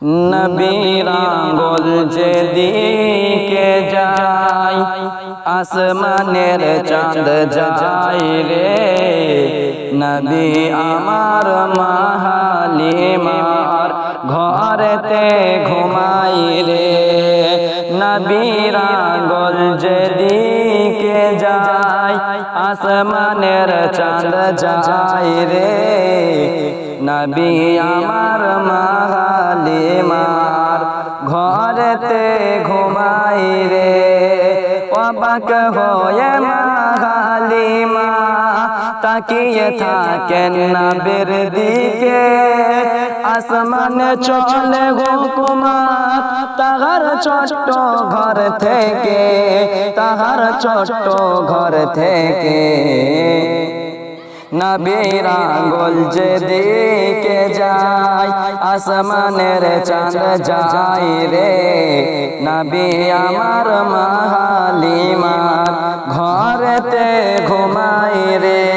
নবীর আঙ্গুল যেদিকে যায় আসমানের চাঁদ যায় রে। নবী আমার মা হালিমার ঘরেতে ঘুমাই রে। নবীর আঙ্গুল যেদিকে যায় আসমানের চাঁদ যায় রে। নবী আমার মা হালিমার ঘরেতে ঘুমাই রে। অবাক হয়ে মা হালিমা তাকিয়ে থাকেন নবীর দিকে। আসমানে চলে হুকুমত তাহার ছোট্ট ঘর থেকে, তাহার ছোট্ট ঘর থেকে। নবীর আঙ্গুল যেদিকে যায় আসমানের চাঁদ যায় রে। নবী আমার মা হালিমার ঘরেতে ঘুমাই রে।